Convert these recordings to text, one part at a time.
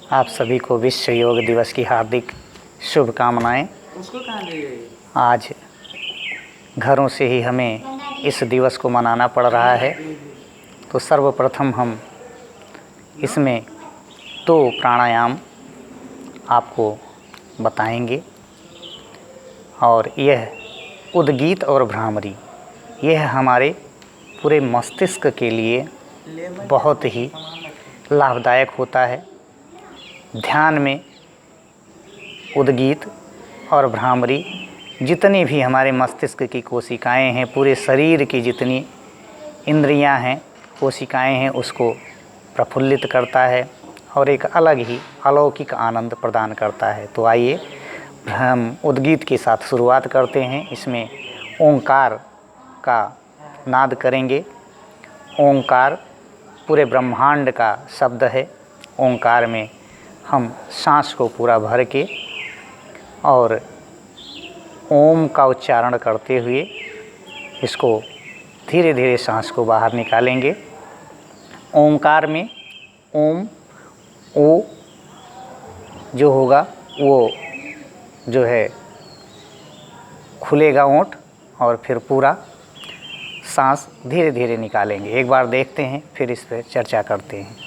आप सभी को विश्व योग दिवस की हार्दिक शुभकामनाएं। आज घरों से ही हमें इस दिवस को मनाना पड़ रहा है, तो सर्वप्रथम हम इसमें 2 प्राणायाम आपको बताएंगे। और यह उद्गीत और भ्रामरी, यह हमारे पूरे मस्तिष्क के लिए बहुत ही लाभदायक होता है। ध्यान में उद्गीत और भ्रामरी जितनी भी हमारे मस्तिष्क की कोशिकाएं हैं, पूरे शरीर की जितनी इंद्रियां हैं, कोशिकाएं हैं, उसको प्रफुल्लित करता है और एक अलग ही अलौकिक आनंद प्रदान करता है। तो आइए हम उद्गीत के साथ शुरुआत करते हैं। इसमें ओंकार का नाद करेंगे। ओंकार पूरे ब्रह्मांड का शब्द है। ओंकार में हम सांस को पूरा भर के और ओम का उच्चारण करते हुए इसको धीरे धीरे सांस को बाहर निकालेंगे। ओंकार में ओम ओ जो होगा वो जो है खुलेगा ओंठ और फिर पूरा सांस धीरे धीरे निकालेंगे। एक बार देखते हैं, फिर इस पर चर्चा करते हैं।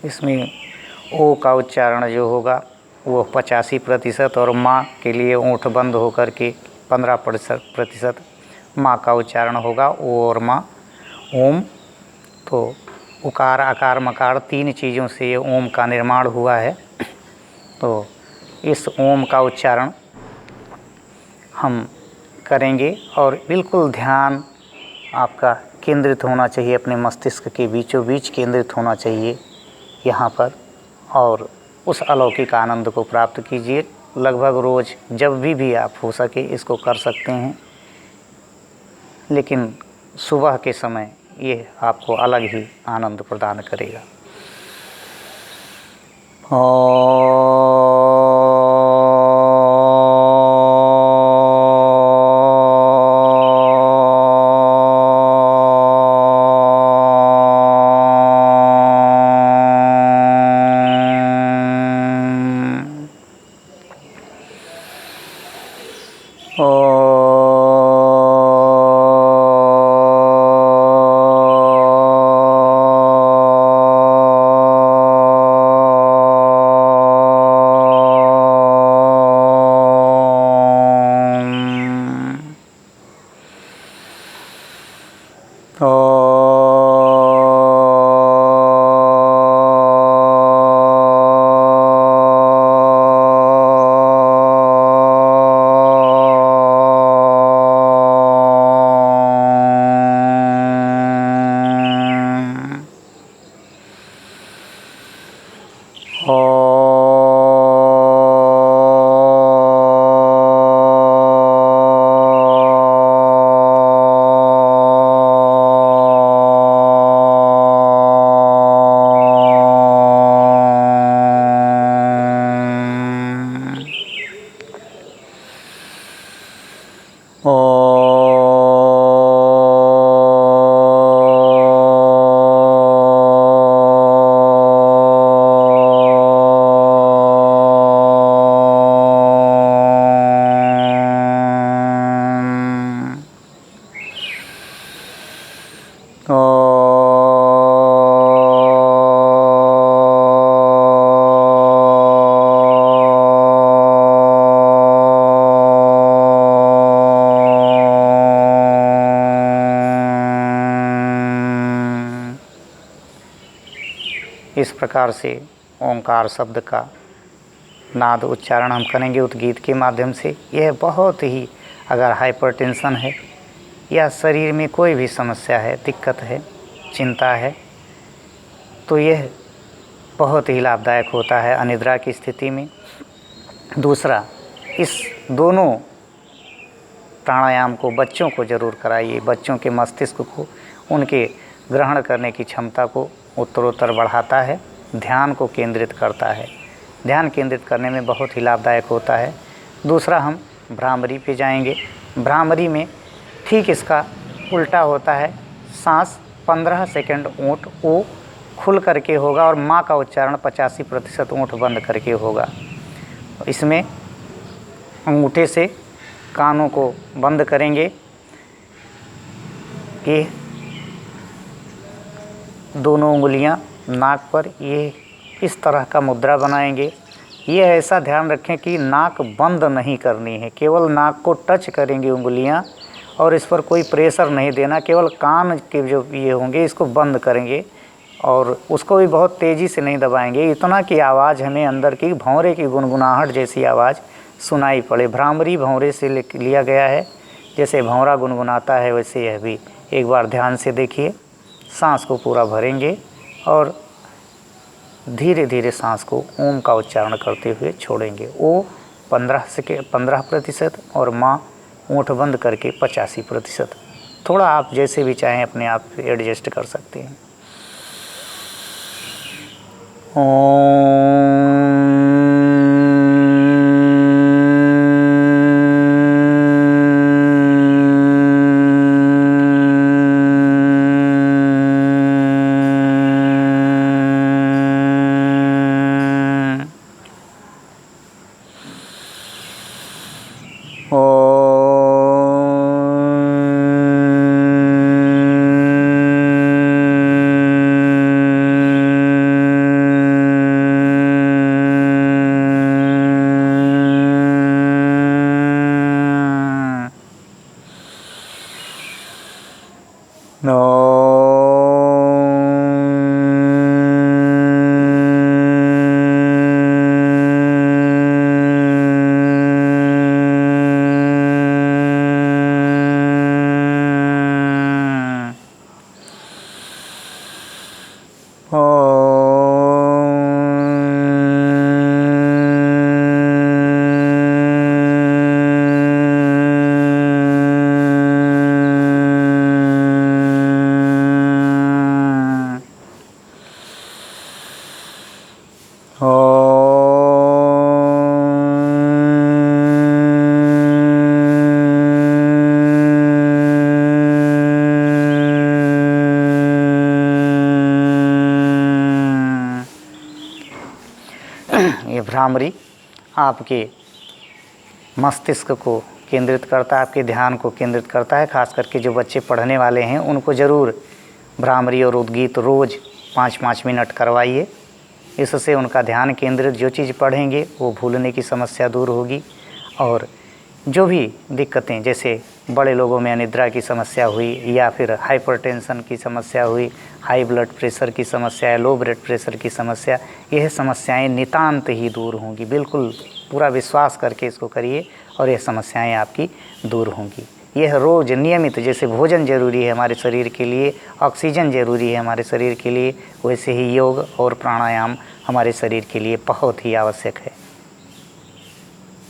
इसमें ओ का उच्चारण जो होगा वो 85% और माँ के लिए ओंठ बंद होकर के 15% माँ का उच्चारण होगा। ओ और माँ ओम। तो उकार आकार मकार 3 चीज़ों से ये ओम का निर्माण हुआ है। तो इस ओम का उच्चारण हम करेंगे और बिल्कुल ध्यान आपका केंद्रित होना चाहिए, अपने मस्तिष्क के बीचों बीच केंद्रित होना चाहिए यहाँ पर, और उस अलौकिक आनंद को प्राप्त कीजिए। लगभग रोज़ जब भी आप हो सके इसको कर सकते हैं, लेकिन सुबह के समय ये आपको अलग ही आनंद प्रदान करेगा। इस प्रकार से ओंकार शब्द का नाद उच्चारण हम करेंगे उद्गीत के माध्यम से। यह बहुत ही, अगर हाइपरटेंशन है या शरीर में कोई भी समस्या है, दिक्कत है, चिंता है, तो यह बहुत ही लाभदायक होता है अनिद्रा की स्थिति में। दूसरा, इस दोनों प्राणायाम को बच्चों को ज़रूर कराइए। बच्चों के मस्तिष्क को, उनके ग्रहण करने की क्षमता को उत्तरोत्तर बढ़ाता है, ध्यान को केंद्रित करता है। ध्यान केंद्रित करने में बहुत ही लाभदायक होता है। दूसरा, हम भ्रामरी पे जाएंगे। भ्रामरी में ठीक इसका उल्टा होता है। सांस 15 सेकंड ओंठ ओ खुल करके होगा और माँ का उच्चारण 85% ओंठ बंद करके होगा। इसमें अंगूठे से कानों को बंद करेंगे। ये दोनों उंगलियां नाक पर, ये इस तरह का मुद्रा बनाएंगे। ये ऐसा ध्यान रखें कि नाक बंद नहीं करनी है, केवल नाक को टच करेंगे उंगलियां और इस पर कोई प्रेशर नहीं देना। केवल कान के जो ये होंगे इसको बंद करेंगे और उसको भी बहुत तेज़ी से नहीं दबाएंगे, इतना कि आवाज़ हमें अंदर की भौंरे की गुनगुनाहट जैसी आवाज़ सुनाई पड़े। भ्रामरी भौंरे से लिया गया है, जैसे भौंरा गुनगुनाता है वैसे यह भी। एक बार ध्यान से देखिए। सांस को पूरा भरेंगे और धीरे धीरे सांस को ओम का उच्चारण करते हुए छोड़ेंगे। ओ 15% और माँ ओंठ बंद करके 85%। थोड़ा आप जैसे भी चाहें अपने आप एडजस्ट कर सकते हैं। ये भ्रामरी आपके मस्तिष्क को केंद्रित करता है, आपके ध्यान को केंद्रित करता है। खास करके जो बच्चे पढ़ने वाले हैं उनको ज़रूर भ्रामरी और उद्गीत रोज़ 5-5 मिनट करवाइए। इससे उनका ध्यान केंद्रित, जो चीज़ पढ़ेंगे वो भूलने की समस्या दूर होगी। और जो भी दिक्कतें, जैसे बड़े लोगों में अनिद्रा की समस्या हुई या फिर हाइपरटेंशन की समस्या हुई, हाई ब्लड प्रेशर की समस्या है, लो ब्लड प्रेशर की समस्या, यह समस्याएं नितांत ही दूर होंगी। बिल्कुल पूरा विश्वास करके इसको करिए और यह समस्याएं आपकी दूर होंगी। यह रोज़ नियमित, जैसे भोजन जरूरी है हमारे शरीर के लिए, ऑक्सीजन जरूरी है हमारे शरीर के लिए, वैसे ही योग और प्राणायाम हमारे शरीर के लिए बहुत ही आवश्यक है।